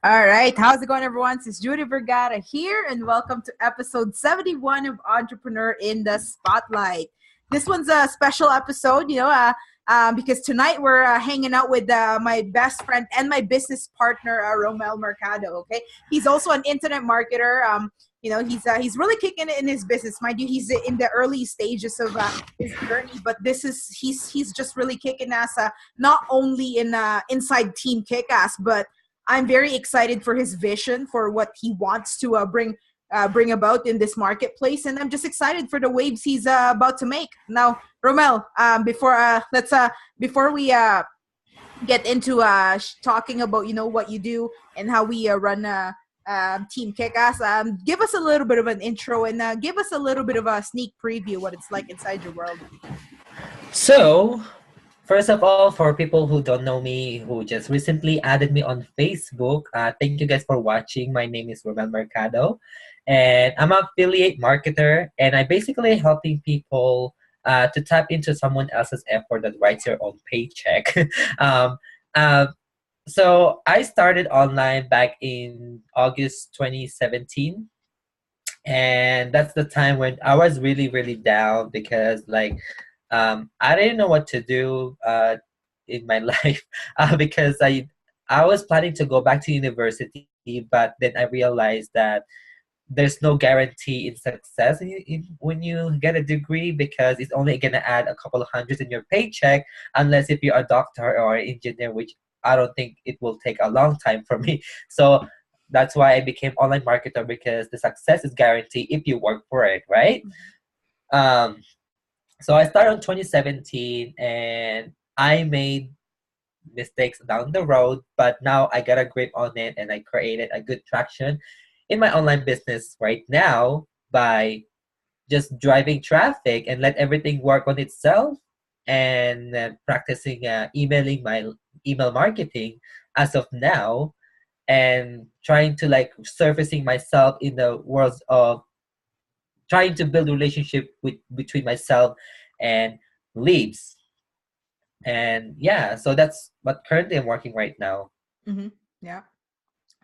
All right, how's it going, everyone? It's Judith here, and welcome to episode 71 of Entrepreneur in the Spotlight. This one's a special episode, because tonight we're hanging out with my best friend and my business partner, Rommel Mercado. Okay, he's also an internet marketer. He's really kicking it in his business. Mind you, he's in the early stages of his journey, but he's just really kicking ass. Not only in inside Team Kickass, but I'm very excited for his vision for what he wants to bring about in this marketplace, and I'm just excited for the waves he's about to make. Now, Rommel, before we get into talking about what you do and how we run Team Kickass, give us a little bit of an intro and give us a little bit of a sneak preview what it's like inside your world. So, first of all, for people who don't know me, who just recently added me on Facebook, thank you guys for watching. My name is Rommel Mercado, and I'm an affiliate marketer, and I basically helping people to tap into someone else's effort that writes your own paycheck. um, uh, so I started online back in August 2017, and that's the time when I was really, really down because I didn't know what to do in my life because I was planning to go back to university, but then I realized that there's no guarantee in success when you get a degree because it's only gonna add a couple of hundreds in your paycheck unless if you're a doctor or an engineer, which I don't think it will take a long time for me. So that's why I became online marketer because the success is guaranteed if you work for it, right? Um, so I started in 2017 and I made mistakes down the road, but now I got a grip on it and I created a good traction in my online business right now by just driving traffic and let everything work on itself and practicing emailing my email marketing as of now and trying to surfacing myself in the world of trying to build a relationship between myself and leads. And yeah, so that's what currently I'm working right now. Mm-hmm. Yeah.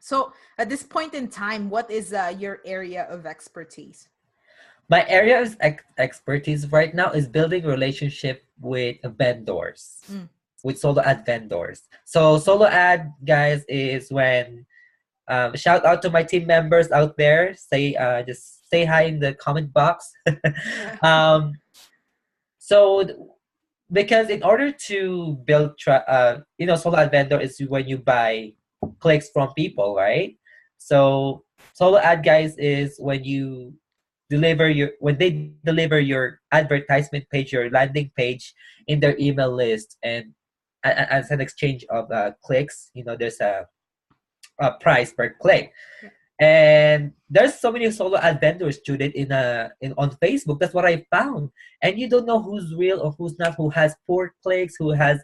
So at this point in time, what is your area of expertise? My area of expertise right now is building relationship with vendors, with solo ad vendors. So solo ad, guys, is when shout out to my team members out there. Say just say hi in the comment box. um, so because in order to build solo ad vendor is when you buy clicks from people, right? So solo ad guys is when you when they deliver your advertisement page, your landing page in their email list, and as an exchange of clicks, there's a price per click. And there's so many solo ad vendors, Judith, in on Facebook. That's what I found. And you don't know who's real or who's not, who has poor clicks, who has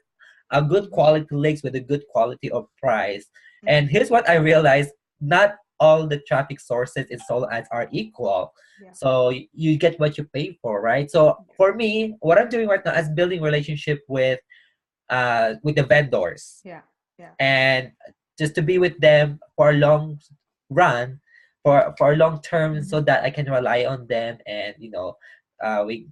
a good quality links with a good quality of price. And here's what I realized: not all the traffic sources in solo ads are equal. So you get what you pay for, right? So for me, what I'm doing right now is building relationship with the vendors. And just to be with them for a long run, for a long term, so that I can rely on them, and we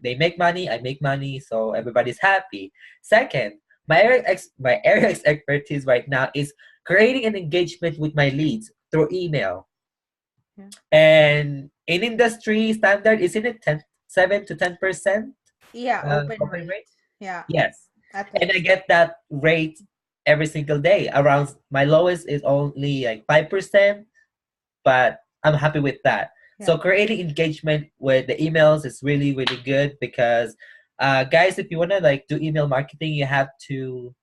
they make money, I make money, so everybody's happy. Second, my area of expertise right now is creating an engagement with my leads through email. And in industry standard, isn't it 7 to 10%? Open rate. Yes. And I get that rate every single day. Around my lowest is only like 5%, but I'm happy with that. So creating engagement with the emails is really, really good because guys, if you want to do email marketing, you have to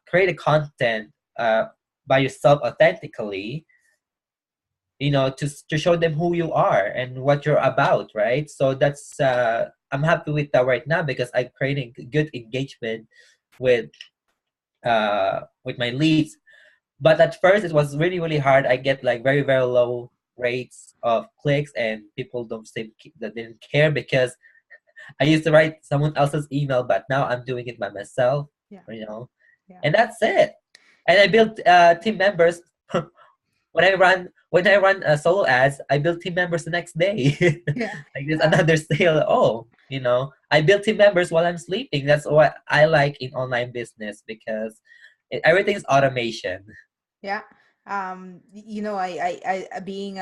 create a content by yourself authentically, to show them who you are and what you're about, right? So that's I'm happy with that right now because I'm creating good engagement with my leads. But at first it was really, really hard. I get very, very low rates of clicks and people don't seem that didn't care because I used to write someone else's email, but now I'm doing it by myself. And that's it. And I built team members. When I run solo ads, I build team members the next day. Yeah. Like there's another sale. Oh, I build team members while I'm sleeping. That's what I like in online business because everything's automation. Yeah. Being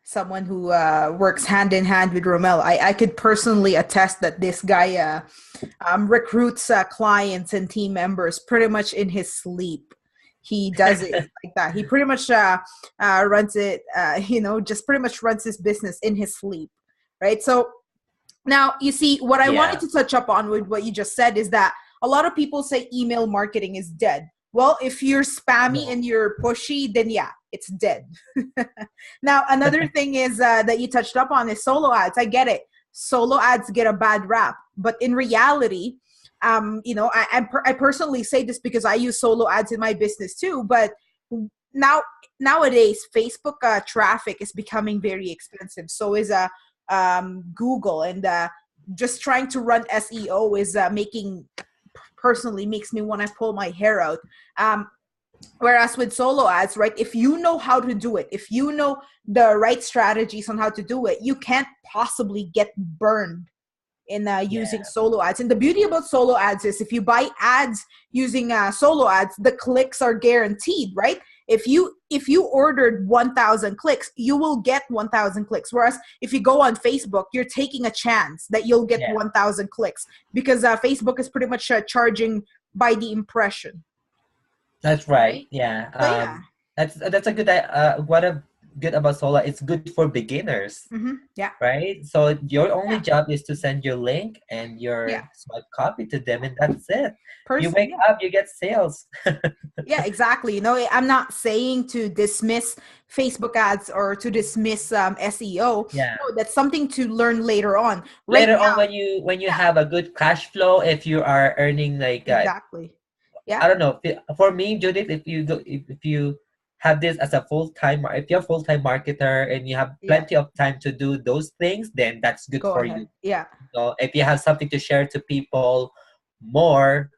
someone who works hand in hand with Rommel, I could personally attest that this guy recruits clients and team members pretty much in his sleep. He does it like that. He pretty much runs it, just pretty much runs his business in his sleep, right? So now, you see, what I wanted Yeah. to touch up on with what you just said is that a lot of people say email marketing is dead. Well, if you're spammy No. and you're pushy, then yeah, it's dead. Now, another thing is that you touched up on is solo ads. I get it. Solo ads get a bad rap, but in reality, I personally say this because I use solo ads in my business too. But now nowadays, Facebook traffic is becoming very expensive. So is Google, and just trying to run SEO is personally makes me want to pull my hair out. Whereas with solo ads, right, if you know how to do it, if you know the right strategies on how to do it, you can't possibly get burned in using Yeah. solo ads. And the beauty about solo ads is if you buy ads using solo ads, the clicks are guaranteed, right? If you ordered 1,000 clicks, you will get 1,000 clicks. Whereas if you go on Facebook, you're taking a chance that you'll get Yeah. 1,000 clicks because Facebook is pretty much charging by the impression, That's right. right? Yeah. So yeah. That's a good what a good about solo. It's good for beginners, Yeah. right? So your only Yeah. job is to send your link and Yeah. your swipe copy to them, and that's it. You wake Yeah. up, you get sales. Yeah, exactly. I'm not saying to dismiss Facebook ads or to dismiss SEO. Yeah. No, that's something to learn later on. Right Later on, now, when you yeah, have a good cash flow, if you are earning like exactly. Yeah, I don't know. For me, Judith, if you have this as a if you're a full-time marketer and you have yeah. plenty of time to do those things, then that's good Go for ahead. you. Yeah, If you have something to share to people more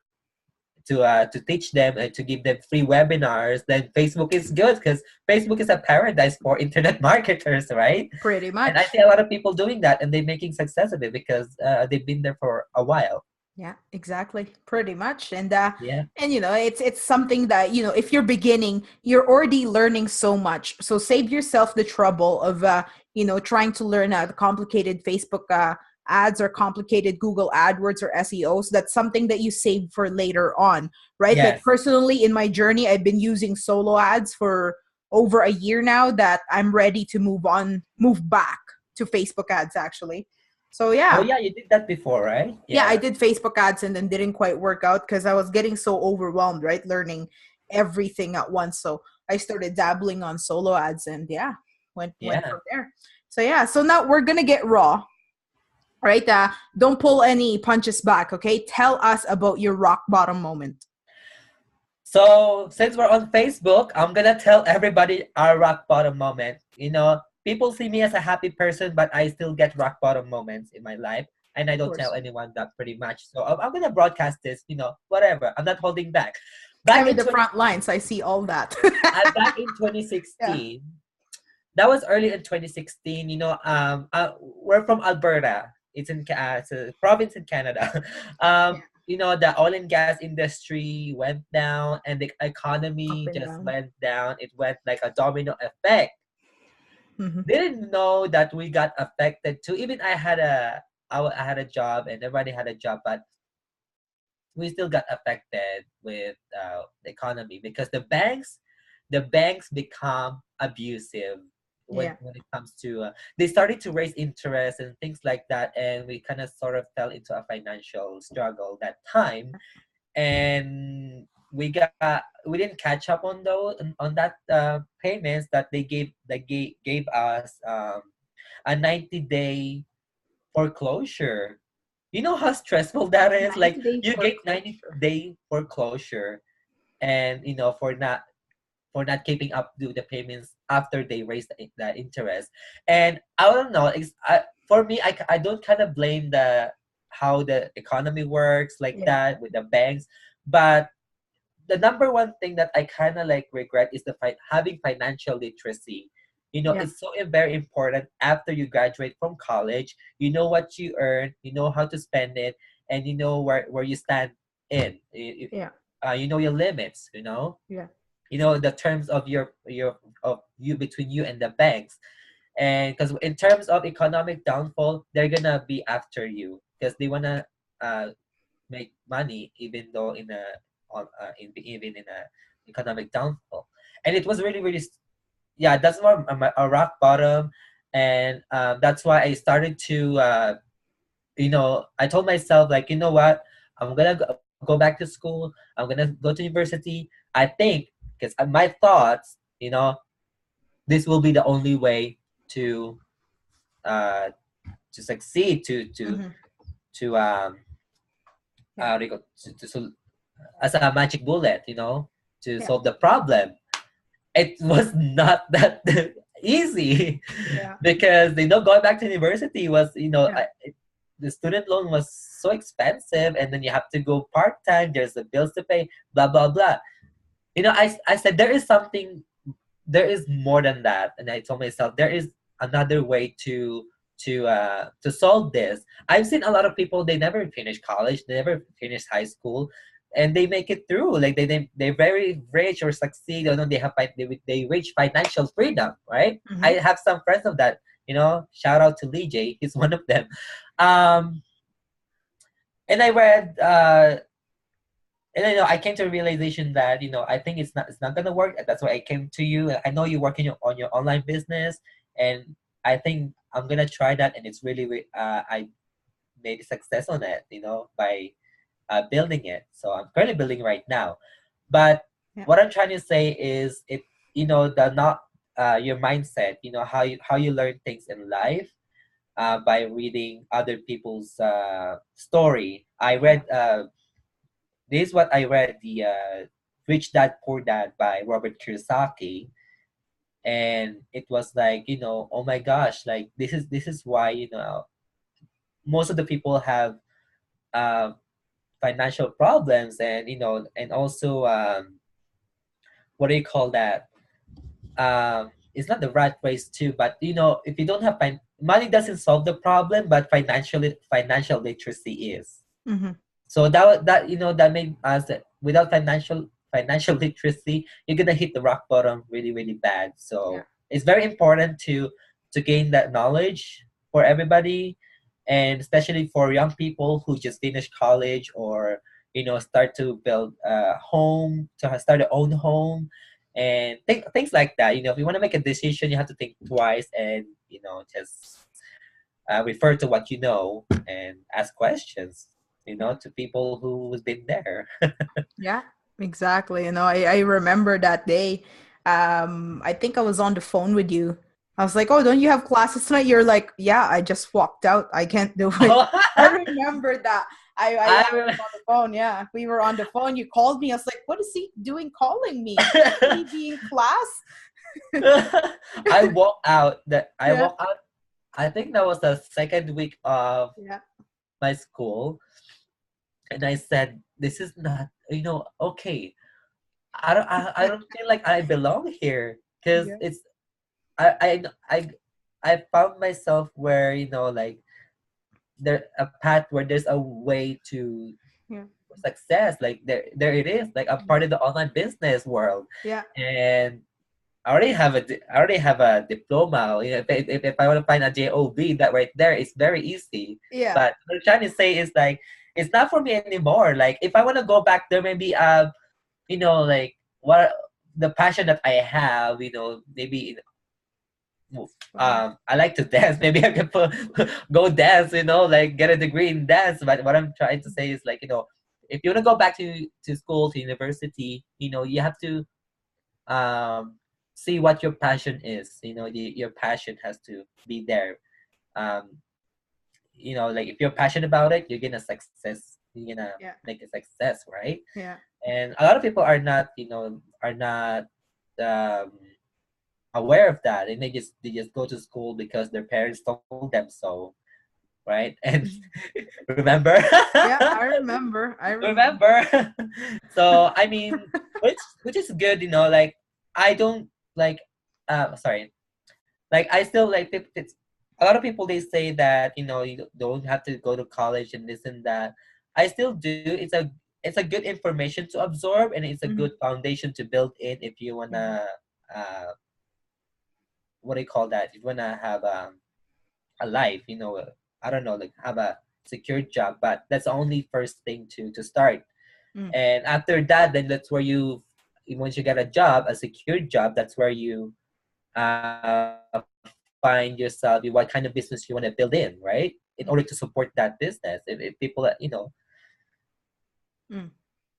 to teach them and to give them free webinars, then Facebook is good because Facebook is a paradise for internet marketers, right? pretty And I much. see a lot of people doing that and they're making success of it because they've been there for a while. Yeah, exactly. Pretty much. Yeah. And it's something that, if you're beginning, you're already learning so much. So save yourself the trouble of trying to learn the complicated Facebook ads or complicated Google AdWords or SEO. So that's something that you save for later on, right? Like Yes. personally in my journey, I've been using solo ads for over a year now that I'm ready to move back to Facebook ads actually. So Oh yeah. yeah, you did that before, right? Yeah, I Yeah. did Facebook ads and then didn't quite work out because I was getting so overwhelmed, right? Learning everything at once. So I started dabbling on solo ads and yeah, went Yeah. from there. So yeah, so now we're gonna get raw, right? Don't pull any punches back, okay? Tell us about your rock bottom moment. So since we're on Facebook, I'm gonna tell everybody our rock bottom moment. People see me as a happy person, but I still get rock bottom moments in my life, and I Of don't tell course. anyone that pretty much. So I'm gonna broadcast this. Whatever. I'm not holding back. I'm Back in in the 20, front lines. I see all that. back in Yeah. 2016. That was early in 2016. We're from Alberta. It's a province in Canada. Yeah. The oil and gas industry went down and the Up economy and just down. went down. It went like a domino effect. Hmm. Didn't know that we got affected too. Even I had a job and everybody had a job, but we still got affected with the economy because the banks become abusive when Yeah. when it comes to they started to raise interest and things like that, and we kind of sort of fell into a financial struggle that time, and we didn't catch up on those on that payments that they gave us a 90-day foreclosure. You know how stressful that is? Like 90 day you get 90 foreclosure. day foreclosure and for not keeping up the payments after they raise the interest. And I don't know, for me I don't kind of blame the how the economy works like Yeah. that with the banks, but the number one thing that I kind of like regret is the having financial literacy. You know, Yeah. it's so very important after you graduate from college. You know what you earn, you know how to spend it, and you know where you stand in. Yeah. You know your limits. Yeah. You know the terms of your of you between you and the banks. And because in terms of economic downfall, they're gonna be after you because they wanna uh, make money even though in a even in a economic downfall. And it was really really yeah, that's more a rock bottom. And that's why I started to I told myself, like, you know what, I'm gonna go back to school, I'm gonna go to university. I think because my thoughts, this will be the only way to uh succeed, Mm-hmm. to Yeah. what do you call- as a magic bullet, to Yeah. solve the problem. It was not that easy Yeah. because going back to university was, Yeah. the student loan was so expensive, and then you have to go part-time, there's the bills to pay, blah blah blah. I said there is more than that, and I told myself there is another way to solve this. I've seen a lot of people, they never finish college, they never finish high school, and they make it through. Like they're very rich or succeed, or no, they reach financial freedom, right? I Mm-hmm. have some friends of that. Shout out to Lee J. He's one of them. Um, and I read and I came to a realization that I think it's not gonna work. That's why I came to you. I know you're working on your online business, and I think I'm gonna try that. And it's really I made a success on it, by building it. So I'm currently building right now. But Yeah. what I'm trying to say is, it the not your mindset. How you learn things in life. By reading other people's story. I Yeah. read this is what I read, the Rich Dad Poor Dad by Robert Kiyosaki. And it was like, oh my gosh, like this is why, most of the people have uh, financial problems. And and also, what do you call that, it's not the rat race too, but if you don't have money doesn't solve the problem, but financial literacy is. Mm-hmm. So that made us that without financial literacy, you're gonna hit the rock bottom really really bad. Yeah. So it's very important to gain that knowledge for everybody, and especially for young people who just finished college, or start to build a home, to start their own home, and things like that. If you want to make a decision, you have to think twice, and just refer to what you know and ask questions, Yeah. to people who's been there. Yeah, exactly. I remember that day. I think I was on the phone with you. I was like, "Oh, don't you have classes tonight?" You're like, "Yeah, I just walked out. I can't do it." Oh, I remember that. I was I, on the phone. Yeah, we were on the phone. You called me. I was like, "What is he doing calling me? Should he be in class?" I walked out. I Yeah, walked out. I think that was the second week of yeah, my school, and I said, "This is not, okay. I don't feel like I belong here because yeah, it's I I I I found myself where like there a path where there's a way to yeah, success. Like there it is. Like I'm part of the online business world, yeah, and I already have a diploma. If I want to find a job, that right there is very easy. yeah, But what I'm trying to say is, like, it's not for me anymore. Like if I want to go back there, maybe like what the passion that I have, maybe wow, I like to dance. Maybe I can go dance, like get a degree in dance. But what I'm trying to say is, like, if you want to go back to school, to university, you have to um, see what your passion is. Your passion has to be there. Um, like if you're passionate about it, you're gonna success. You're gonna yeah, make a success, right? yeah, And a lot of people are not um, aware of that, and they just go to school because their parents told them so, right? And Mhm. remember? Yeah, I remember. I remember. Remember? So I mean, which is good, like I don't like sorry. Like I still like it's a lot of people they say that, you don't have to go to college and this and that. I still do. It's a good information to absorb, and it's a Hmm. good foundation to build in if you Hmm. wanna what do you call that? If you wanna have a life, I don't know, like have a secure job, but that's the only first thing to start. Mm. And after that, then that's where once you get a job, a secure job, that's where you find yourself what kind of business you want to build in, right? In order to support that business. If people Mm.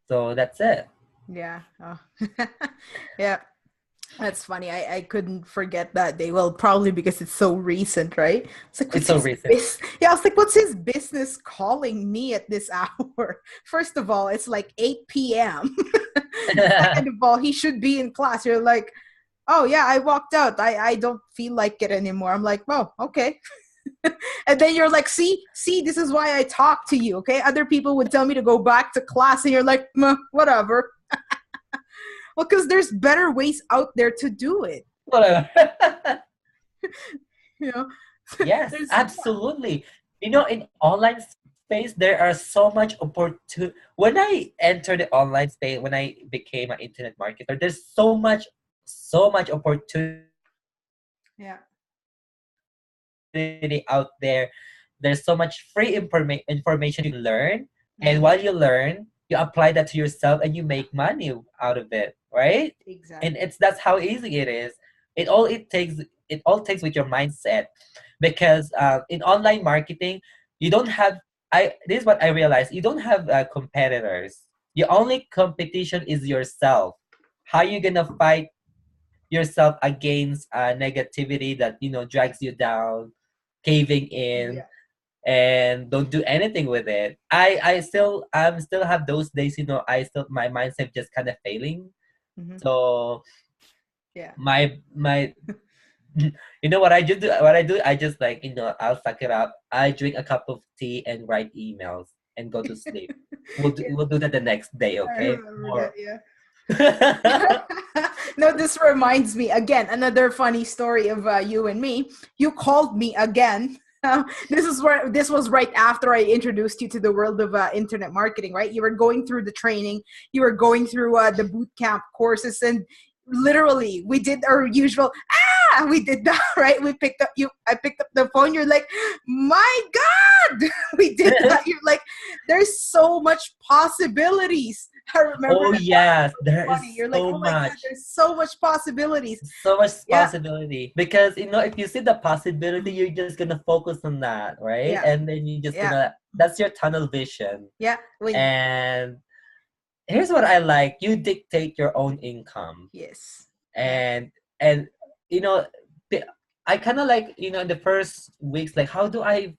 so that's it. Yeah. Oh. Yeah. That's funny. I couldn't forget that day. Well, probably because it's so recent, right? It's like, It's what's so his recent. Yeah, I was like, what's his business calling me at this hour? First of all, it's like 8 p.m. Second of all, he should be in class. You're like, oh yeah, I walked out. I don't feel like it anymore. I'm like, oh, okay. And then you're like, see, this is why I talk to you. Okay. Other people would tell me to go back to class, and you're like, "Meh, whatever." Well, because there's better ways out there to do it. Whatever. You know, Yes, there's absolutely. In online space, there are so much opportunity. When I entered the online space, when I became an internet marketer, there's so much opportunity out there. yeah. There's so much free information you can learn, and while you learn, you apply that to yourself and you make money out of it, right? And that's how easy it Exactly. is. It all takes with your mindset, because in online marketing, you don't have I this is what I realized, you don't have competitors. Your only competition is yourself. How you gonna fight yourself against negativity that drags you down, caving in, Yeah. and don't do anything with it. I'm still have those days, I still my mindset just kind of failing. Hmm. So Yeah. my what I do, I just like, I'll suck it up. I drink a cup of tea and write emails and go to sleep. Yeah. We'll do that the next day, I okay? remember that. More. Yeah. No, this reminds me again, another funny story of you and me. You called me again. This was right after I introduced you to the world of internet marketing, right? You were going through the training, you were going through the boot camp courses, and literally we did our usual. We did that, right? We picked up you. I picked up the phone. You're like, my God, we did that. You're like, there's so much possibilities. I remember Oh that yes, there funny. is You're like, so oh my God, much. there's so much possibilities. So much Yeah, possibility, because if you see the possibility, you're just gonna focus on that, right? yeah, And then you just yeah, gonna that's your tunnel vision. yeah. When And here's what I like: you dictate your own income. yes, yeah, And you know the- I kind of like, in the first weeks, like, how do I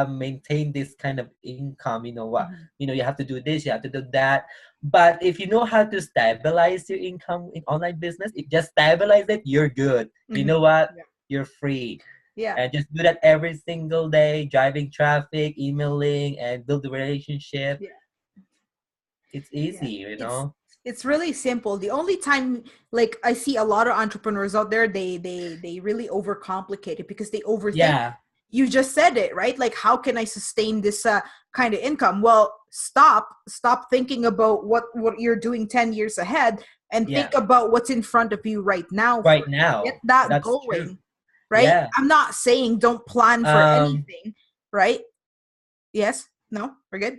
maintain this kind of income? mhm, You have to do this, you have to do that. But if you know how to stabilize your income in online business, if just stabilize it, you're good. You mhm, know what? yeah, You're free. yeah, And just do that every single day: driving traffic, emailing, and build the relationship. yeah. It's Yeah, easy, it's really simple. The only time, like, I see a lot of entrepreneurs out there, they really overcomplicate it because they overthink. Yeah. You just said it, right? Like, how can I sustain this kind of income? Well, stop thinking about what you're doing 10 years ahead, and Yeah. think about what's in front of you right now Right first. Get now, that that's true. going, right? Yeah. I'm not saying don't plan for um anything, right? Yes, no, we're good.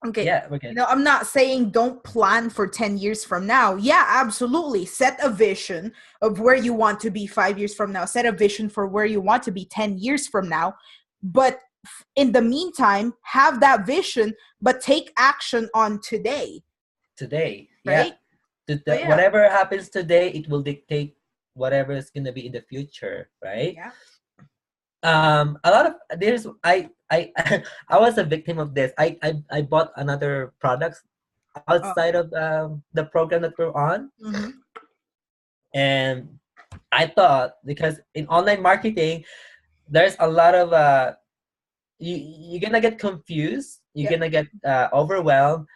Okay. yeah, we're good. I'm not saying don't plan for 10 years from now. Yeah, absolutely. Set a vision of where you want to be 5 years from now. Set a vision for where you want to be 10 years from now. But in the meantime, have that vision, but take action on today, Today, yeah. right? So, yeah. Whatever happens today, it will dictate whatever is going to be in the future, right? Yeah. A lot of there's I I was a victim of this. I bought another products Oh. outside of the program that we're on. Mm-hmm. And I thought, because in online marketing, there's a lot of you're gonna get confused, you're Yep. gonna get overwhelmed,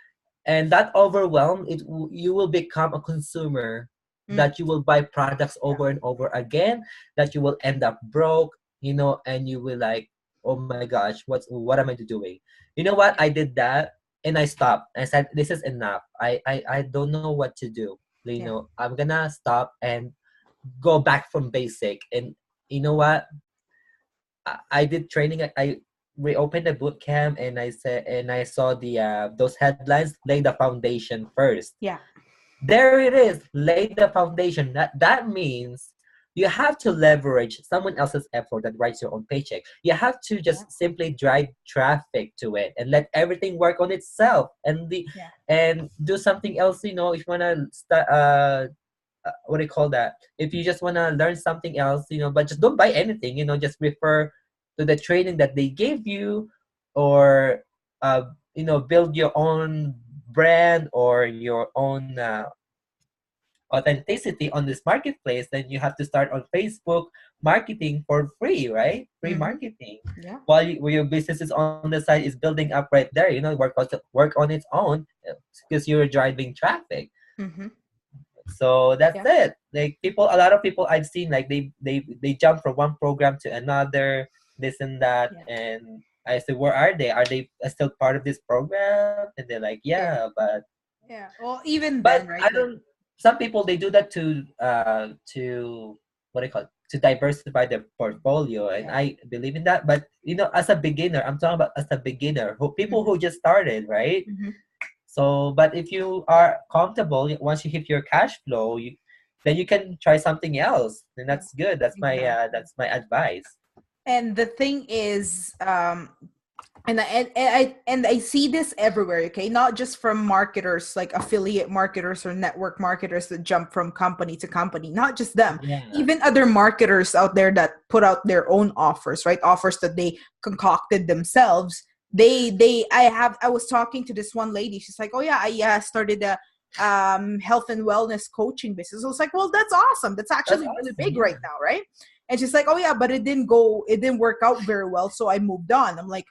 and that overwhelm, you will become a consumer, Mm. that you will buy products Yeah. over and over again, that you will end up broke, and you will like, oh my gosh, what am I doing? You know what, I did that, and I stopped. I said, this is enough. I don't know what to do. Yeah. I'm gonna stop and go back from basic. And you know what, I did training. I reopened the boot camp, and I saw the those headlines, lay the foundation first. Yeah. There it is, lay the foundation. That means you have to leverage someone else's effort that writes your own paycheck. You have to Yeah. just simply drive traffic to it and let everything work on itself, Yeah. and do something else. If you wanna start what do you call that? If you just want to learn something else, but just don't buy anything, just refer to the training that they gave you, or build your own brand or your own authenticity on this marketplace. Then you have to start on Facebook marketing for free, right? Free Mm-hmm. marketing. Yeah. While your business is on the side, is building up right there, work on its own, because you're driving traffic. Mm-hmm. So that's Yeah. it. Like, a lot of people I've seen, like, they jump from one program to another, this and that. Yeah. And I said, where are they? Are they still part of this program? And they're like, Yeah. yeah, Yeah. Well, even but then, right? I Like, don't. Some people, they do that to what do you call it? To diversify their portfolio, and yeah. I believe in that. But as a beginner, I'm talking about as a beginner, people Mm-hmm. who just started, right? Mm-hmm. So, but if you are comfortable, once you hit your cash flow, then you can try something else. And Yeah. that's good. Exactly. That's my advice. And the thing is, and I see this everywhere, okay? Not just from marketers, like affiliate marketers or network marketers that jump from company to company. Not just them, Yeah. even other marketers out there that put out their own offers, right? Offers that they concocted themselves. I was talking to this one lady. She's like, "Oh yeah, I started a health and wellness coaching business." I was like, "Well, that's awesome. That's That's actually really awesome. big Yeah. right now, right?" And she's like, "Oh yeah, but it didn't work out very well, so I moved on." I'm like,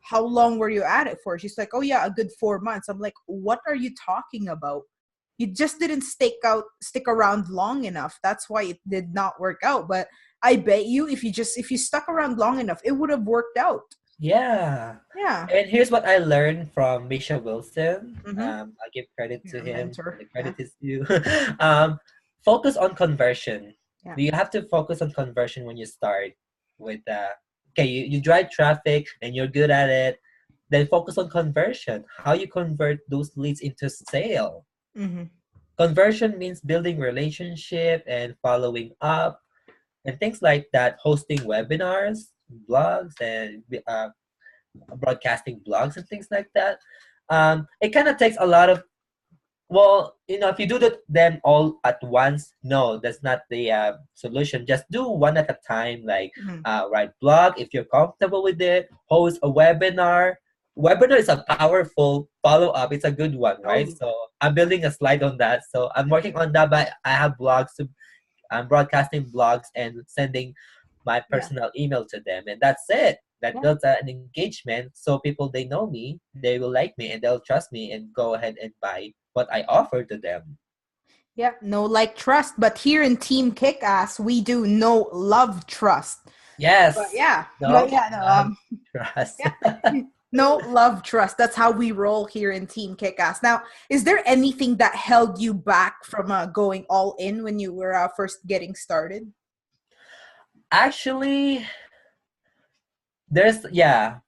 how long were you at it for? She's like, oh yeah, a good 4 months. I'm like, what are you talking about? You just didn't stick around long enough. That's why it did not work out. But I bet you if you stuck around long enough, it would have worked out. Yeah. Yeah. And here's what I learned from Misha Wilson. Mm-hmm. I give credit to Your him. mentor. The Yeah. credit is due. Focus on conversion. Yeah. You have to focus on conversion when you start with okay, you drive traffic and you're good at it. Then focus on conversion. How you convert those leads into sale. Mm-hmm. Conversion means building relationship and following up and things like that, hosting webinars, blogs, and broadcasting blogs and things like that. It kind of takes a lot of, well, if you do them all at once, no, that's not the solution. Just do one at a time, like Mm-hmm. write blog if you're comfortable with it, host a webinar. Webinar is a powerful follow-up. It's a good one, Oh right? yeah. So I'm building a slide on that. So I'm working on that, but I have blogs to I'm broadcasting blogs and sending my Yeah. personal email to them, and that's it. That Yeah. builds an engagement, so people, they know me, they will like me, and they'll trust me and go ahead and buy what I offer to them. Yeah. No like trust. But here in Team Kickass, we do no love trust. But Yes. yeah. But No, yeah, no, love, trust. yeah. No love trust. That's how we roll here in Team Kickass. Now, is there anything that held you back from going all in when you were first getting started? Actually, there's yeah.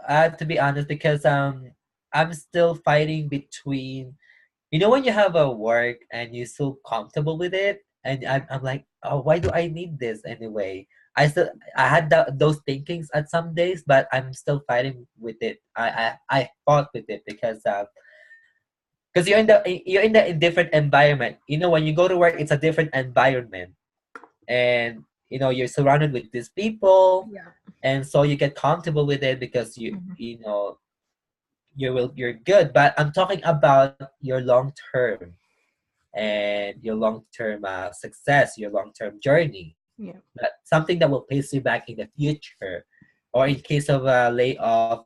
I have to be honest, because I'm still fighting between, when you have a work and you're so comfortable with it, and I'm like, oh, why do I need this anyway? I had those thinkings at some days, but I'm still fighting with it. I fought with it because you're in a different environment. When you go to work, it's a different environment, and you're surrounded with these people, Yeah. and so you get comfortable with it because you Mhm. you know you're good. But I'm talking about your long term, and your long-term success, your long-term journey, Yeah. something that will place you back in the future. or in case of a layoff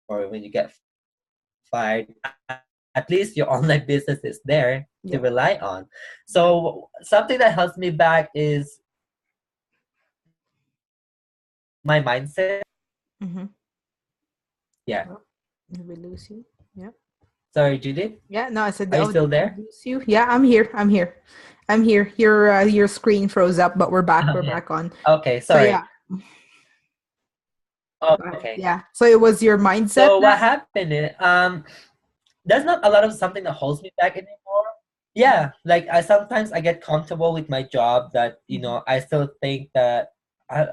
or when you get fired, at least your online business is there to rely on. Yeah. So something that helps me back is my mindset. Mm-hmm. Yeah. Oh, did we lose you? Yeah. Sorry, Judith. Yeah. No, I said, Are you oh, still did we there? lose you? Yeah, I'm here. I'm here. I'm here. Your screen froze up, but we're back. We're Yeah. back on. Okay, So sorry. yeah, Okay. yeah. So it was your mindset So what that. happened is, there's not a lot of something that holds me back anymore. Yeah, like I sometimes get comfortable with my job that, Mhm. I still think that I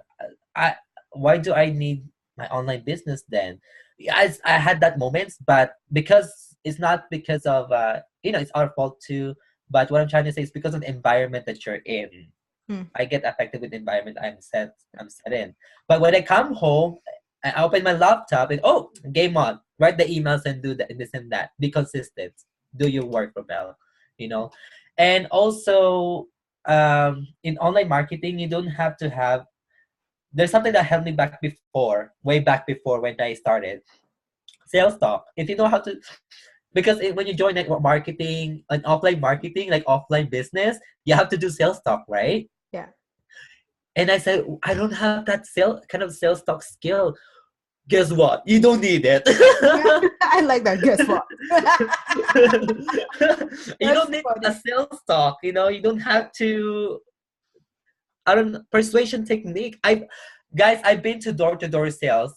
I why do I need my online business then? Yeah, I had that moments, but because it's not because of it's our fault too. But what I'm trying to say is because of the environment that you're in. Mm. I get affected with the environment I'm set in. But when I come home, I open my laptop and game on. Write the emails and do this and that. Be consistent. Do your work, Rebel. You know, and also in online marketing, you don't have to have. There's something that held me back before, way back before when I started sales talk. If you know how to, because when you join network marketing and offline marketing, like offline business, you have to do sales talk, right? Yeah. And I said, I don't have that kind of sales talk skill. Guess what? You don't need it. Yeah. I like that. Guess what? You That's don't need a funny. sales talk. You don't Yeah. have to. I don't know, persuasion technique. I've been to door sales.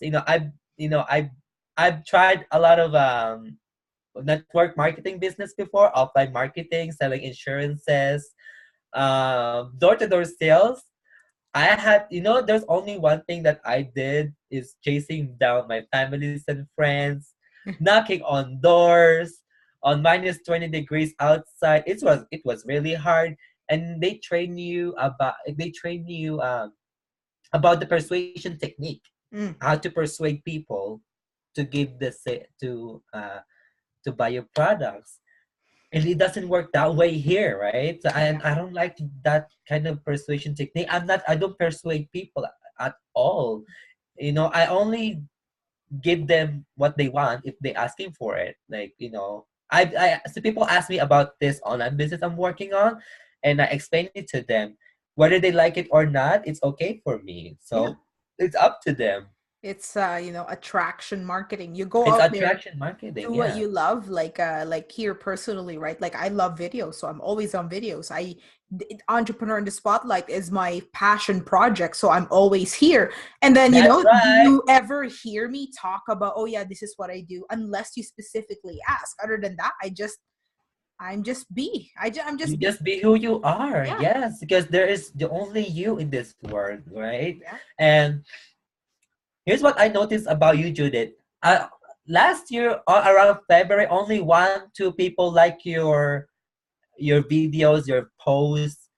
I've tried a lot of network marketing business before, offline marketing, selling insurances, door to door sales. I had, there's only one thing that I did is chasing down my families and friends, knocking on doors on minus 20 degrees outside. It was really hard, and they train you about the persuasion technique, Mm. how to persuade people to give to buy your products. And it doesn't work that way here, right? So, and Yeah. I don't like that kind of persuasion technique. I don't persuade people at all. I only give them what they want if they asking for it. Like, so people ask me about this online business I'm working on, and I explain it to them. Whether they like it or not, it's okay for me. Yeah. So it's up to them. It's attraction marketing. You go It's out there, attraction marketing, do what yeah. you love, like here personally, right? Like I love videos, so I'm always on videos. Entrepreneur in the Spotlight is my passion project, so I'm always here. And then, That's do right. you ever hear me talk about, oh yeah, this is what I do, unless you specifically ask. Other than that, I'm just B. I'm You just B. just be who you are. Yeah. Yes, because there is the only you in this world, right? Yeah. And here's what I noticed about you, Judith. Last year, around February, only 1, 2 people like your videos, your posts.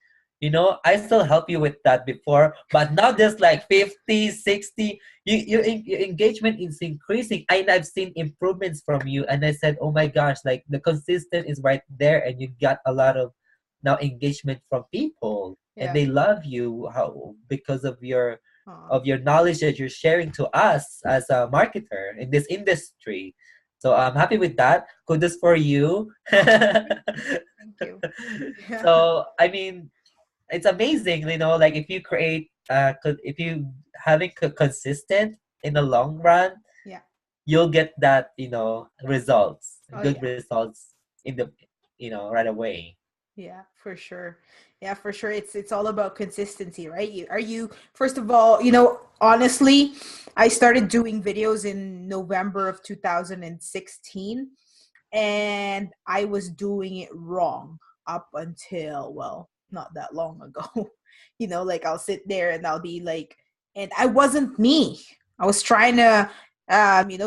I still help you with that before, but now there's like 50, 60. Your engagement is increasing, and I've seen improvements from you. And I said, oh my gosh, like the consistent is right there, and you got a lot of now engagement from people, and Yeah. they love you because of your Aw. of your knowledge that you're sharing to us as a marketer in this industry. So I'm happy with that. Kudos for you. Thank you. Yeah. So I mean, it's amazing, like if you create, if you having consistent in the long run, Yeah. you'll get that, results, Oh good yeah. results in the, right away. Yeah, for sure. Yeah, for sure. It's all about consistency, right? You first of all, honestly, I started doing videos in November of 2016, and I was doing it wrong up until, well, not that long ago. Like I'll sit there and I'll be like, and I wasn't me. I was trying to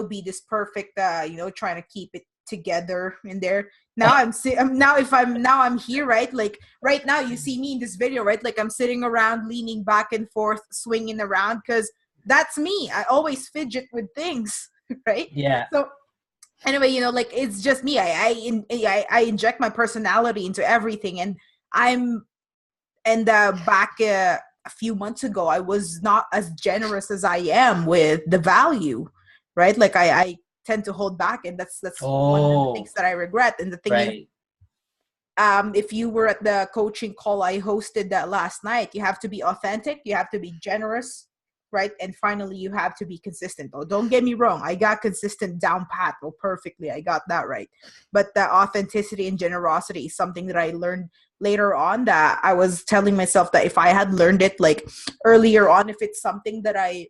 be this perfect, trying to keep it together in there. Now I'm here, right? Like right now you see me in this video, right? Like I'm sitting around, leaning back and forth, swinging around, because that's me. I always fidget with things, right? Yeah. So anyway, like it's just me. I inject my personality into everything, and I'm and back a few months ago, I was not as generous as I am with the value, right? Like I tend to hold back, and that's one of the Oh, things that I regret. And the thing is, right. if you were at the coaching call I hosted that last night, you have to be authentic, you have to be generous, right? And finally, you have to be consistent. Oh, don't get me wrong, I got consistent down pat. Oh, perfectly, I got that right. But the authenticity and generosity is something that I learned later on, that I was telling myself that if I had learned it like earlier on, if it's something that I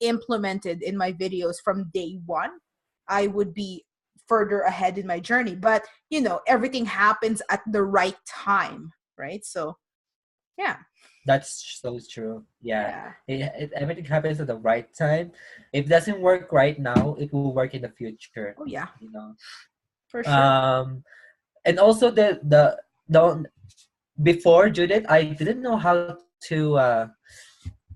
implemented in my videos from day one, I would be further ahead in my journey. But everything happens at the right time, right? So yeah. That's so true. Yeah. Yeah. Everything happens at the right time. If it doesn't work right now, it will work in the future. Oh yeah, You know. for sure. Um, and also the before Judith, I didn't know how to.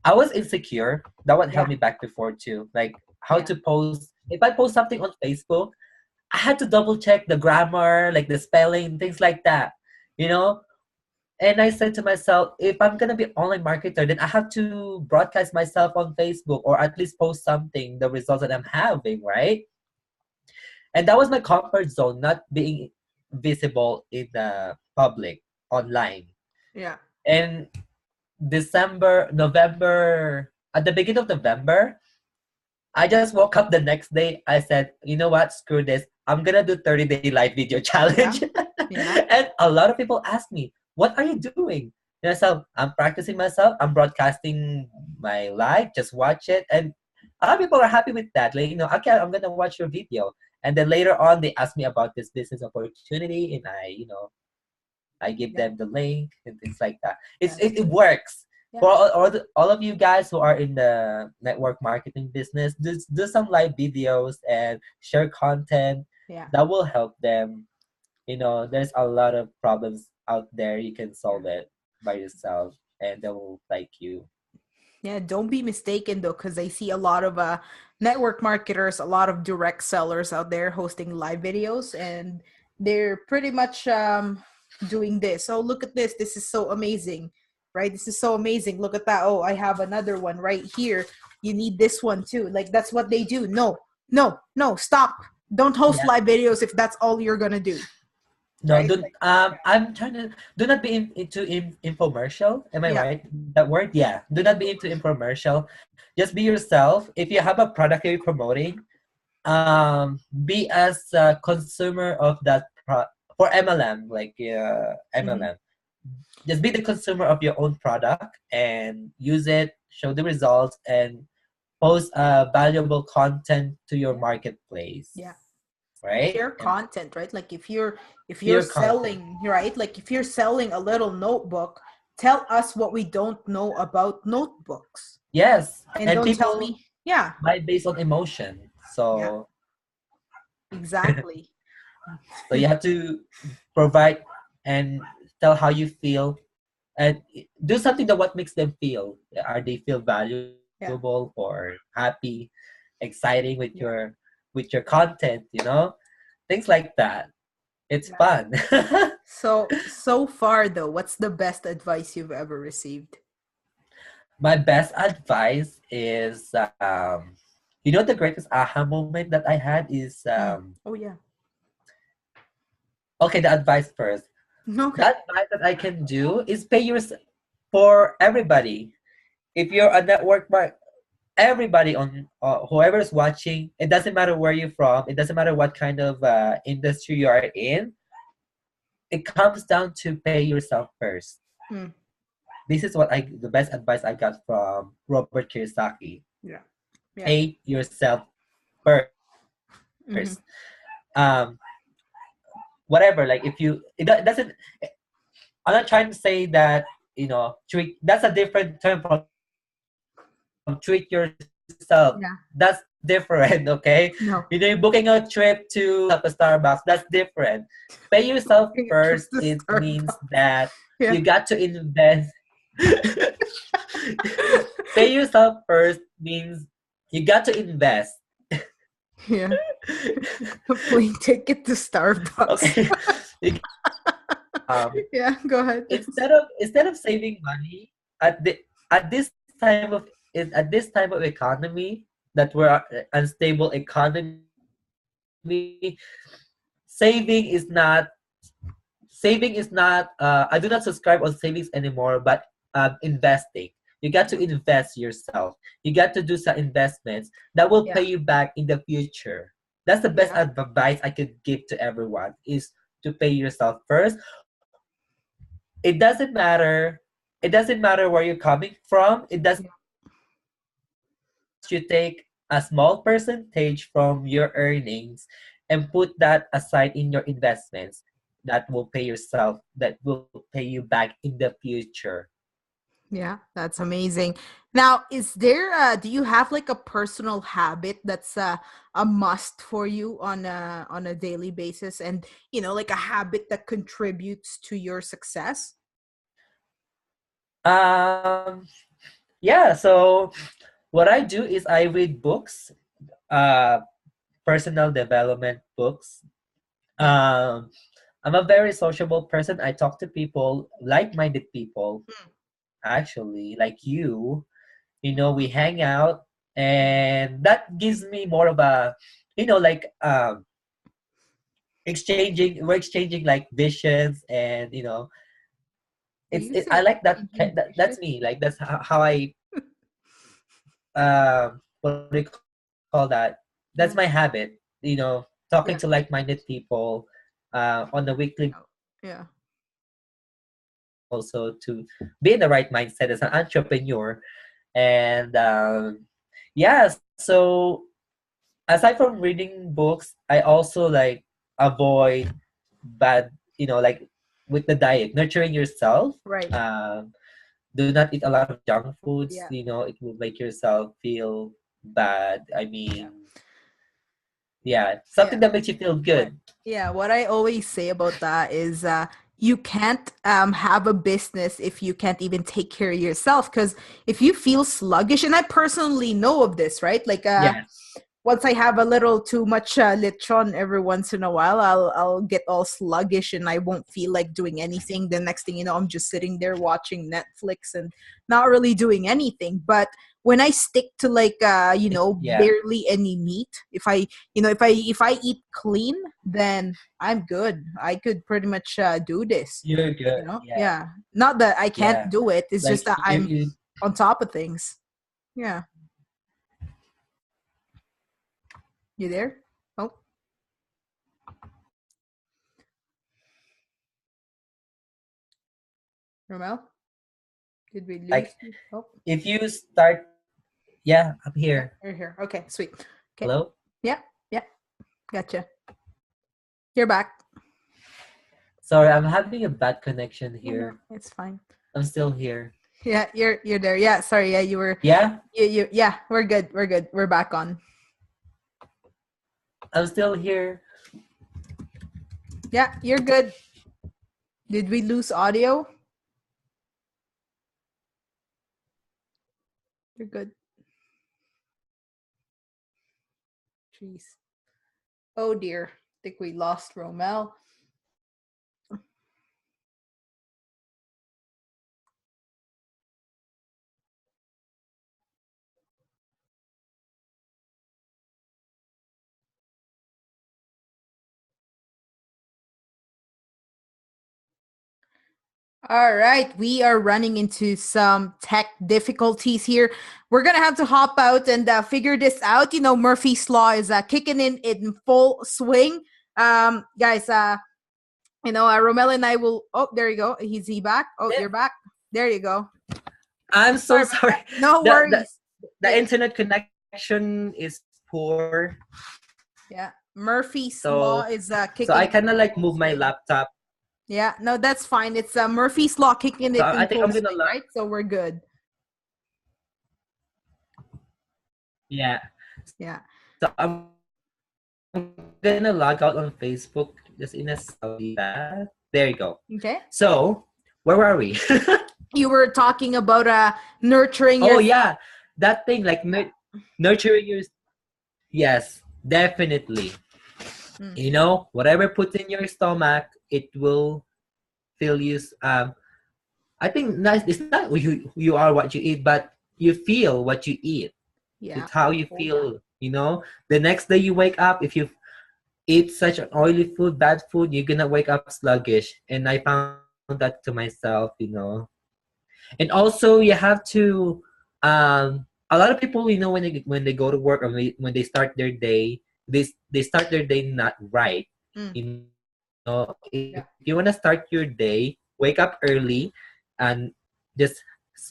I was insecure. That would help Yeah. me back before too. Like how Yeah. to post. If I post something on Facebook, I had to double check the grammar, like the spelling, things like that. You know, and I said to myself, if I'm gonna be online marketer, then I have to broadcast myself on Facebook or at least post something, the results that I'm having, right? And that was my comfort zone, not being visible in the public online. Yeah. And November, at the beginning of November, I just woke up the next day. I said, you know what? Screw this. I'm gonna do 30-day live video Yeah. challenge. Yeah. And a lot of people ask me, what are you doing? And so I'm practicing myself. I'm broadcasting my live. Just watch it. And a lot of people are happy with that. Like, okay, I'm gonna watch your video. And then later on, they ask me about this business opportunity, and I give Yeah. them the link and things like that. Yeah, It that's good. works. Yeah. For all of you guys who are in the network marketing business, do some live videos and share content Yeah. that will help them. There's a lot of problems out there. You can Yeah. solve it by yourself, and they will like you. Yeah, don't be mistaken though, because I see a lot of network marketers, a lot of direct sellers out there hosting live videos, and they're pretty much doing this. Oh, look at this. This is so amazing, right? This is so amazing. Look at that. Oh, I have another one right here. You need this one too. Like that's what they do. No, no, no, stop. Don't host Yeah. live videos if that's all you're going to do, No, right? don't. I'm trying to do not be into infomercial. Am I Yeah. right? That word? Yeah. Do not be into infomercial. Just be yourself. If you have a product you're promoting, be as a consumer of that for MLM, like Mm-hmm. MLM. Just be the consumer of your own product and use it, show the results, and post valuable content to your marketplace, Yeah. right? Share And content, right? Like if you're share content. selling, right? Like if you're selling a little notebook, tell us what we don't know about notebooks. Yes, And and don't tell people me, yeah, buy based on emotion. yeah, exactly. So you have to provide and tell how you feel and do something that what makes them feel. Are they feel Yeah, valuable or happy, exciting yeah, with your content, things like that. It's yeah. fun. So far though, what's the best advice you've ever received? My best advice is the greatest aha moment that I had is Oh yeah. okay, the advice first. The Okay. advice that I can do is pay your for everybody. If you're a everybody on whoever is watching, it doesn't matter where you're from, it doesn't matter what kind of industry you are in, it comes down to pay yourself first. Hmm. This is the best advice I got from Robert Kiyosaki. Yeah. Yeah. Pay yourself first. Mm-hmm. um Whatever, like if you it doesn't, I'm not trying to say that treat, that's a different term from treat yourself. Yeah. That's different. Okay, No. you're booking a trip to a Starbucks, that's different. Pay yourself Bring a trip first, to it means Starbucks. that Yeah. you got to invest. Pay yourself first means you got to invest. Yeah. A plane ticket to Starbucks. Okay. You- um Yeah, go ahead. instead of saving money, at the at this time of economy, that we're unstable economy, saving is not I do not subscribe on savings anymore, but investing. You got to invest yourself. You got to do some investments that will Yeah. pay you back in the future. That's the best Yeah. advice I could give to everyone, is to pay yourself first. It doesn't matter. It doesn't matter where you're coming from. It doesn't matter how much. As long as you take a small percentage from your earnings and put that aside in your investments, that will pay yourself, that will pay you back in the future. Yeah, that's amazing. Now, do you have like a personal habit that's a must for you on a daily basis, and like a habit that contributes to your success? Um, yeah, so what I do is I read books, uh, personal development books. Yeah. Um, I'm a very sociable person. I talk to people, like-minded people, Mm. actually, like you. We hang out, and that gives me more of a, like we're exchanging like visions, and Are you I saying like exchanging that's dishes? me. Like that's how I what do you call that? That's my habit. Talking to Yeah. like-minded people on a weekly Oh, yeah. also to be in the right mindset as an entrepreneur. And yeah, so aside from reading books, I also like avoid bad, like with the diet, nurturing yourself. Right. Do not eat a lot of junk foods. Yeah. It will make yourself feel bad. I Yeah. mean, yeah, Yeah. something that makes you feel What good. yeah, what I always say about that is you can't have a business if you can't even take care of yourself, because if you feel sluggish, and I personally know of this, right? Like Yes, once I have a little too much lechon every once in a while, I'll get all sluggish and I won't feel like doing anything. The next thing you know, I'm just sitting there watching Netflix and not really doing anything. But when I stick to like yeah, barely any meat, if I eat clean, then I'm good. I could pretty much do this. you're good. Yeah, Yeah. Not that I can't yeah. do it. It's just Like that you, I'm you on top of things. Yeah. You there? Oh, Romel? Did we lose like you? Oh, if you start. Yeah, I'm yeah, here. you're here. Okay, sweet. Okay. Hello. Yeah, yeah, gotcha. You're back. Sorry, I'm having a bad connection No, no, here. it's fine. I'm still here. Yeah, you're there. Yeah, sorry. Yeah, you were. Yeah, Yeah, we're good. We're good. We're back on. I'm still here. Yeah, you're good. Did we lose audio? You're good. Jeez. Oh dear. I think we lost Romel. All right, we are running into some tech difficulties here. We're gonna have to hop out and figure this out. Murphy's law is kicking in full swing. Guys, Romel and I will. Oh, there you go. Is he back? Oh, Yeah. you're back. There you go. I'm so Sorry about sorry. that. No The the worries. the internet connection is poor, Yeah, Murphy's so law is so I kicking kind in of like full move my swing. laptop. Yeah, no, that's fine. It's Murphy's law kicking So it I in think full I'm gonna swing, right? So we're good. yeah. Yeah. So I'm gonna log out on Facebook just in a that. There you go. Okay. So where were we? You were talking about nurturing Oh yourself. yeah, that thing like nurturing your. Yes, definitely. Mm. Whatever puts in your stomach, it will fill you. I think it's not you are what you eat, but you feel what you eat. Yeah. It's how you Oh, yeah. feel, the next day you wake up, if you eat such an oily food, bad food, you're gonna wake up sluggish. And I found that to myself. And also you have to a lot of people, when they go to work, or when they start their day, they start their day not right. Mm. If you want to start your Yeah. day, wake up early and just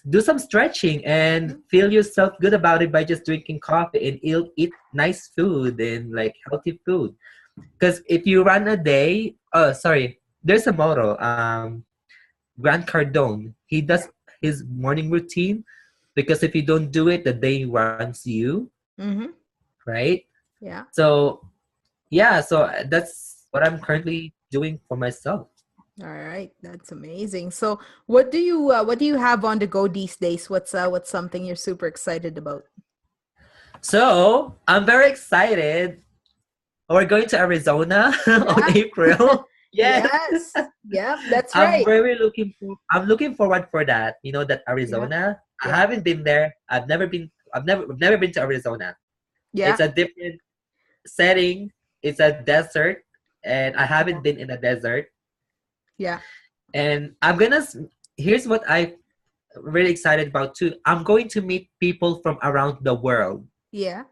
do some stretching and feel Mhm. yourself good about it by just drinking coffee and eat nice food and like healthy food. Because if you run a day, oh sorry, there's a motto. Grant Cardone, he does Yeah. his morning routine because if you don't do it, the day runs you, Mm-hmm. right? Yeah. So yeah, so that's what I'm currently doing for myself. All right. That's amazing. So, what do you have on the go these days? What's something you're super excited about? So I'm very excited. We're going to Arizona on Yeah. April. Yes. Yes. Yep. That's right. I'm looking forward for that. That Yeah. Arizona. I Yeah. haven't been there. I've never been to Arizona. Yeah. It's a different setting. It's a desert, and I Yeah. haven't been in a desert. Yeah. And here's what I'm really excited about too. I'm going to meet people from around the world. Yeah.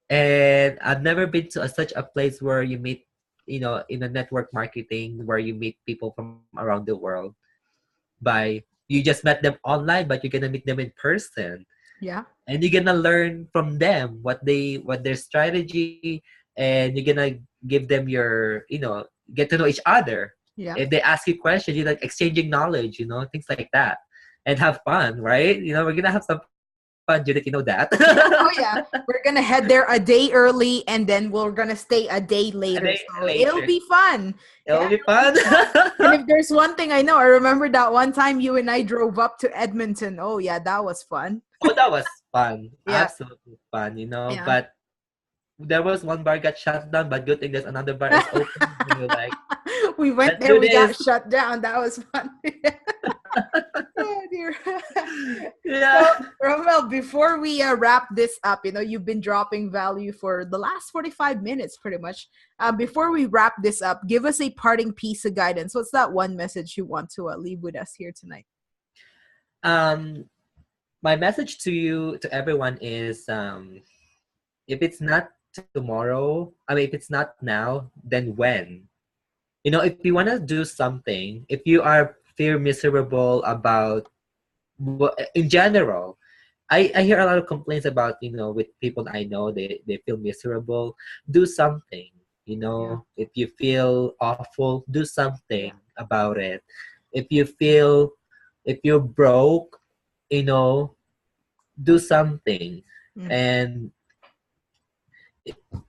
And I've never been to such a place where you meet, in a network marketing, where you meet people from around the world. By You just met them online, but you're gonna meet them in person, Yeah. and you're gonna learn from them what their strategy, and you're gonna give them get to know each other. Yeah. If they ask you questions, you're like exchanging knowledge, things like that, and have fun, right? We're gonna have some fun, Judith. You know that. Yeah. Oh yeah. We're gonna head there a day early and then we're gonna stay a day A later. day So it'll later, be fun. it'll Yeah, be it'll be fun. fun. And if there's one thing I know, I remember that one time you and I drove up to Edmonton. Oh yeah, that was fun. Oh, that was fun, Yeah. absolutely fun. Yeah. But there was one bar got shut down, but good thing there's another bar is open. And we're like, We went let's there, do we got this. shut down. That was fun. Oh dear. Yeah. So, Rommel, before we wrap this up, you've been dropping value for the last 45 minutes pretty much. Before we wrap this up, give us a parting piece of guidance. What's that one message you want to leave with us here tonight? Um, my message to everyone is, if it's not tomorrow, I mean, if it's not now, then when? If you want to do something, if you feel miserable about, in general, I hear a lot of complaints about, with people I know, they feel miserable. Do something. Yeah. If you feel awful, do something Yeah. about it. If you feel, if you're broke, you know, do something. Mm. And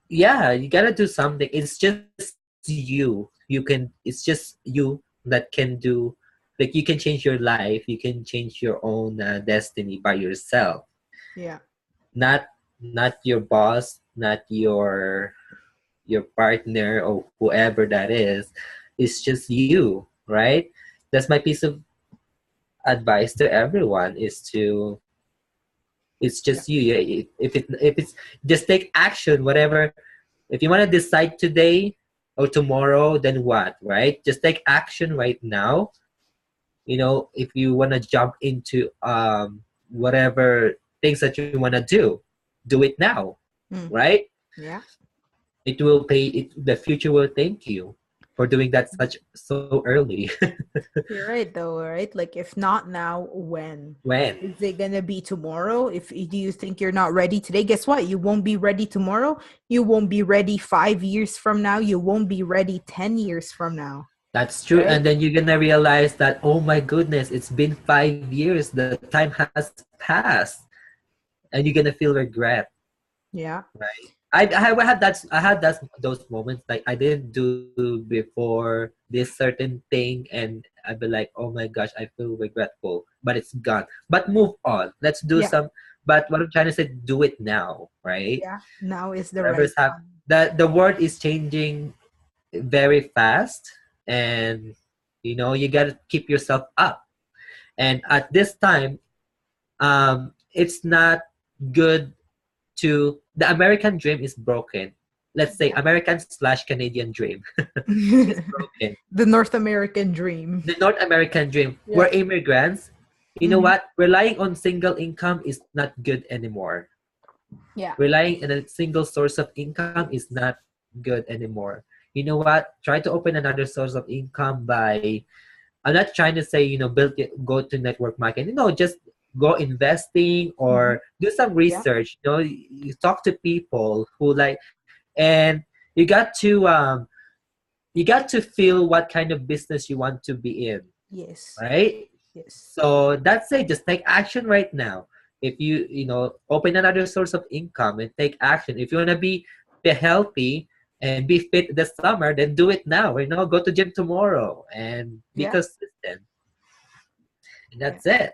yeah, you gotta do something. It's just it's just you that can do, like, you can change your life, you can change your own destiny by yourself. Yeah. Not your boss, not your partner or whoever that is. It's just you, right? That's my piece of advice to everyone, is to, it's Yeah. just you. If it's just take action, whatever. If you want to decide today or tomorrow, then what, right? Just take action right now. If you want to jump into whatever things that you want to do it now, Mm. right? Yeah. The future will thank you for doing that such so early. You're right, though, right? Like, if not now, when? When? Is it gonna be tomorrow? If do you think you're not ready today, guess what? You won't be ready tomorrow. You won't be ready 5 years from now. You won't be ready 10 years from now, That's true. right? And then you're gonna realize that, oh my goodness, it's been 5 years. The time has passed, and you're gonna feel regret, Yeah. right? I had those moments, like I didn't do before this certain thing, and I'd be like, oh my gosh, I feel regretful, but it's gone. But move on. Let's do Yeah. some. But what I'm trying to say, do it now, right? Yeah. Now is the right Whatever's happening. time. The world is changing very fast, and you gotta keep yourself up. And at this time, it's not good to the American dream is broken. Let's say American slash Canadian dream is broken. The North American dream. The North American dream. Yeah. We're immigrants. You know Mhm. what? Relying on single income is not good anymore. Yeah. Relying on a single source of income is not good anymore. You know what? Try to open another source of income by, I'm not trying to say, build it, go to network marketing. No, just go investing or do some research. You talk to people who like, and you got to feel what kind of business you want to be in. Yes. Right? Yes. So that's it. Just take action right now. If you open another source of income and take action. If you want to be healthy and be fit this summer, then do it now. Go to gym tomorrow and be consistent. And that's it.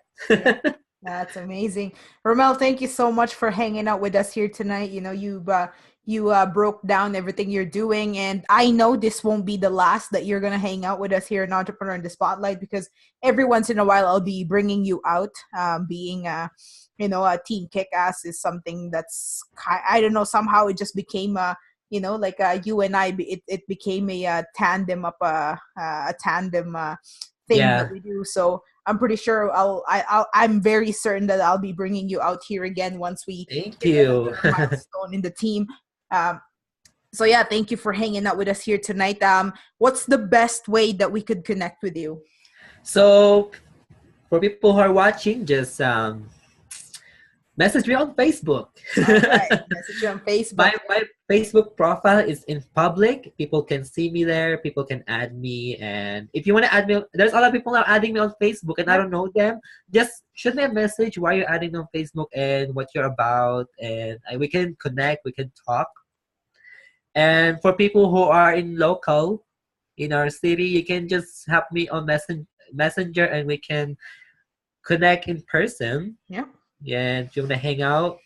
That's amazing. Rommel, thank you so much for hanging out with us here tonight. You broke down everything you're doing, and I know this won't be the last that you're going to hang out with us here in Entrepreneur in the Spotlight, because every once in a while I'll be bringing you out. Being a Team Kickass is something that's, I don't know, somehow it just became you and I, it became a tandem up a tandem thing that we do. So I'm pretty sure I'm very certain that I'll be bringing you out here again once we Thank hit you. another milestone in the team. So thank you for hanging out with us here tonight. What's the best way that we could connect with you? So for people who are watching, just message me on Facebook. All right, message you on Facebook. My Facebook profile is in public. People can see me there. People can add me. And if you want to add me, there's a lot of people now adding me on Facebook and I don't know them. Just shoot me a message why you're adding me on Facebook and what you're about. And we can connect. We can talk. And for people who are in our city, you can just help me on Messenger and we can connect in person. Yeah. Yeah, if you want to hang out.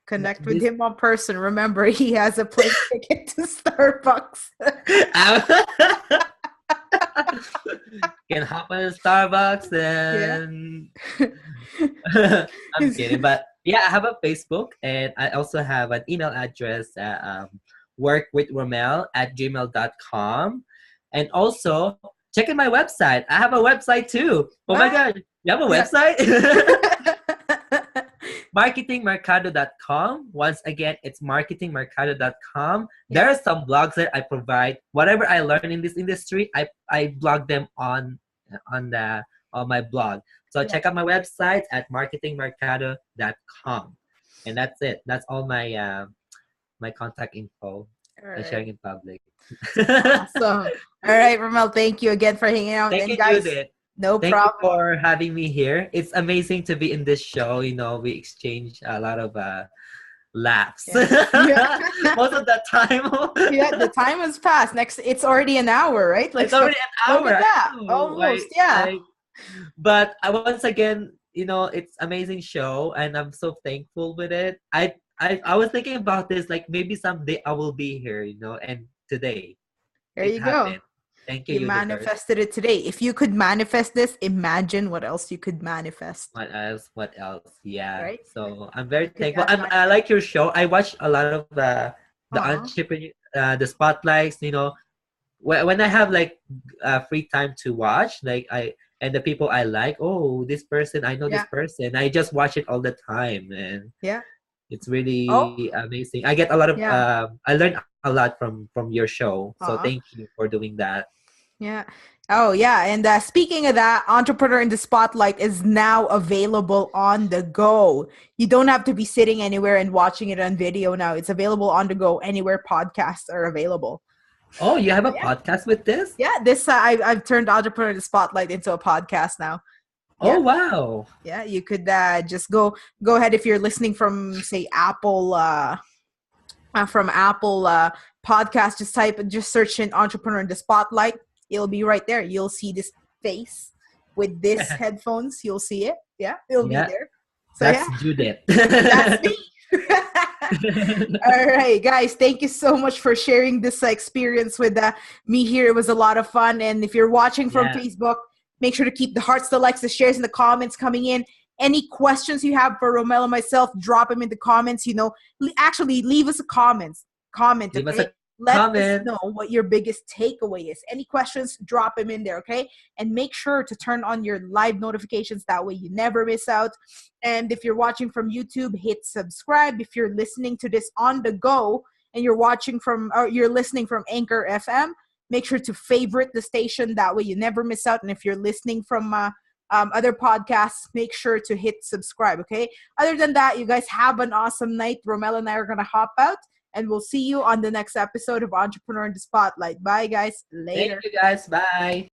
Connect with him on person. Remember, he has a plane ticket to Starbucks. Can hop on Starbucks and I'm kidding, but I have a Facebook and I also have an email address workwithrommel@gmail.com, and also check in my website. I have a website too. Oh my god, you have a website? marketingmercado.com. Once again, it's marketingmercado.com. There are some blogs that I provide. Whatever I learn in this industry, I blog them on my blog. So check out my website at marketingmercado.com. And that's it. That's all my my contact info I'm sharing in public. Awesome. All right, Rommel, thank you again for hanging out. Thank you, guys, Judith. Thank you for having me here. It's amazing to be in this show. We exchange a lot of laughs. Most of the time. The time has passed. It's already an hour, right? It's already an hour. Look at that. Almost, but once again, it's amazing show, and I'm so thankful with it. I was thinking about this, like maybe someday I will be here, and today. There you go. Thank you. You manifested it today. If you could manifest this, imagine what else you could manifest. What else? Yeah. Right? So I'm very thankful. I like your show. I watch a lot of the entrepreneur, the spotlights. When I have like free time to watch, and the people I like. Oh, this person, I know this person. I just watch it all the time, and it's really amazing. I get a lot of I learn a lot from your show. So thank you for doing that. Yeah. Oh, yeah. And speaking of that, Entrepreneur in the Spotlight is now available on the go. You don't have to be sitting anywhere and watching it on video now. It's available on the go anywhere podcasts are available. Oh, you have a podcast with this? Yeah. This I've turned Entrepreneur in the Spotlight into a podcast now. Oh, wow. Yeah. You could just go ahead if you're listening from, say, Apple podcast, just search in Entrepreneur in the Spotlight. It'll be right there. You'll see this face with this headphones. You'll see it. Yeah, it'll be there. So, that's Judith. That's me. All right, guys, thank you so much for sharing this experience with me here. It was a lot of fun. And if you're watching from Yeah. Facebook, make sure to keep the hearts, the likes, the shares, and the comments coming in. Any questions you have for Rommel and myself, drop them in the comments. Actually, leave us a comment, Leave us okay? a Let us comment. know what your biggest takeaway is. Any questions, drop them in there, okay? And make sure to turn on your live notifications. That way you never miss out. And if you're watching from YouTube, hit subscribe. If you're listening to this on the go and you're listening from Anchor FM, make sure to favorite the station. That way you never miss out. And if you're listening from other podcasts, make sure to hit subscribe, okay? Other than that, you guys have an awesome night. Rommel and I are going to hop out, and we'll see you on the next episode of Entrepreneur in the Spotlight. Bye, guys. Thank Later. you guys. Bye.